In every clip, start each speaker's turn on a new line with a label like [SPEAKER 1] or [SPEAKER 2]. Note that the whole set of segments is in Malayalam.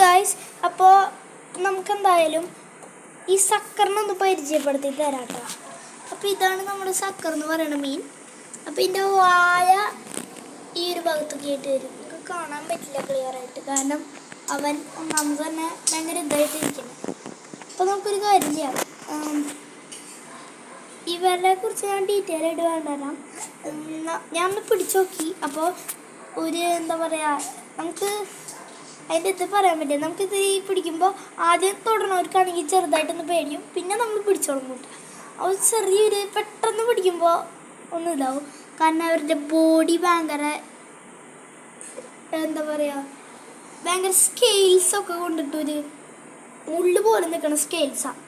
[SPEAKER 1] ഗൈസ്, അപ്പോൾ നമുക്കെന്തായാലും ഈ സക്കറിനൊന്ന് പരിചയപ്പെടുത്തി തരാം കേട്ടോ. അപ്പോൾ ഇതാണ് നമ്മുടെ സക്കർ എന്ന് പറയുന്ന മീൻ. അപ്പോൾ ഇതിൻ്റെ വായ ഈ ഒരു ഭാഗത്തൊക്കെ ആയിട്ട് വരും. നമുക്ക് കാണാൻ പറ്റില്ല ക്ലിയറായിട്ട്, കാരണം അവൻ ഒന്നാമത് തന്നെ ഭയങ്കര ഇതായിട്ടിരിക്കുന്നത്. അപ്പോൾ നമുക്കൊരു കാര്യം ചെയ്യാം, ഇവരെ കുറിച്ച് ഞാൻ ഡീറ്റെയിൽ ആയിട്ട് വേണ്ടതരാം. ഞാൻ ഒന്ന് പിടിച്ചു നോക്കി. അപ്പോൾ ഒരു എന്താ പറയുക, നമുക്ക് അതിൻ്റെ ഇത് പറയാൻ പറ്റില്ല. നമുക്കിത് ഈ പിടിക്കുമ്പോൾ ആദ്യം തൊടണവർക്കാണെങ്കിൽ ചെറുതായിട്ടൊന്ന് പേടിയും, പിന്നെ നമ്മൾ പിടിച്ചു തുടങ്ങും. അവർ ചെറിയൊരു പെട്ടെന്ന് പിടിക്കുമ്പോൾ ഒന്നും ഇതാവും, കാരണം അവരുടെ ബോഡി ഭയങ്കര എന്താ പറയുക, ഭയങ്കര സ്കെയിൽസൊക്കെ കൊണ്ടിട്ട് ഒരു മുള്ളു പോലെ നിൽക്കുന്ന സ്കെയിൽസാണ്.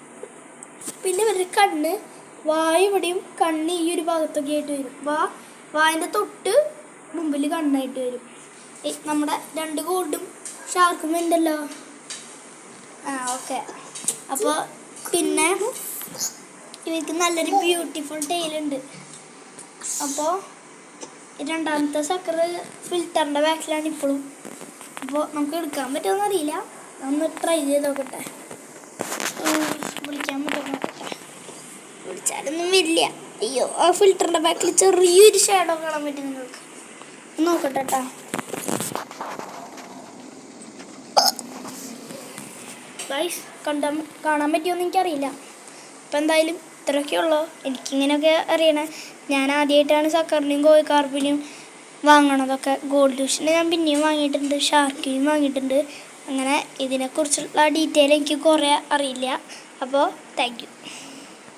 [SPEAKER 1] പിന്നെ ഇവരുടെ കണ്ണ് വായ ഇവിടെയും കണ്ണ് ഈ ഒരു ഭാഗത്തൊക്കെ ആയിട്ട് വരും. വായൻ്റെ തൊട്ട് മുമ്പിൽ കണ്ണായിട്ട് വരും. നമ്മുടെ 2 ഗോൾഡും ഷാർക്കും ഉണ്ടല്ലോ. ഓക്കെ. അപ്പോൾ പിന്നെ ഇവർക്ക് നല്ലൊരു ബ്യൂട്ടിഫുൾ ടെയിലുണ്ട്. അപ്പോൾ രണ്ടാമത്തെ സക്കർ ഫിൽറ്ററിൻ്റെ ബാക്കിലാണ് ഇപ്പോഴും. അപ്പോൾ നമുക്ക് എടുക്കാൻ പറ്റുമെന്ന് അറിയില്ല, ഒന്ന് ട്രൈ ചെയ്ത് നോക്കട്ടെ. വിളിക്കാൻ പറ്റുമോ നോക്കട്ടെ. വിളിച്ചാലൊന്നും വരില്ല. അയ്യോ, ആ ഫിൽറ്ററിൻ്റെ ബാക്കിൽ ചെറിയൊരു ഷേഡോ കാണാൻ പറ്റും നിങ്ങൾക്ക്. നോക്കട്ടെ കേട്ടോ. ഗൈസ്, കാണാൻ പറ്റുമോയെന്ന് എനിക്കറിയില്ല. അപ്പം എന്തായാലും ഇത്രയൊക്കെയുള്ളൂ എനിക്കിങ്ങനെയൊക്കെ അറിയണേ. ഞാൻ ആദ്യമായിട്ടാണ് സക്കറിനെയും കോഴിക്കാർപ്പിനെയും വാങ്ങണതൊക്കെ. ഗോൾഡ് ഫിഷിനെ ഞാൻ പിന്നെയും വാങ്ങിയിട്ടുണ്ട്, ഷാർക്കിനെയും വാങ്ങിയിട്ടുണ്ട്. അങ്ങനെ ഇതിനെക്കുറിച്ചുള്ള ഡീറ്റെയിൽ എനിക്ക് കുറേ അറിയില്ല. അപ്പോൾ താങ്ക് യു.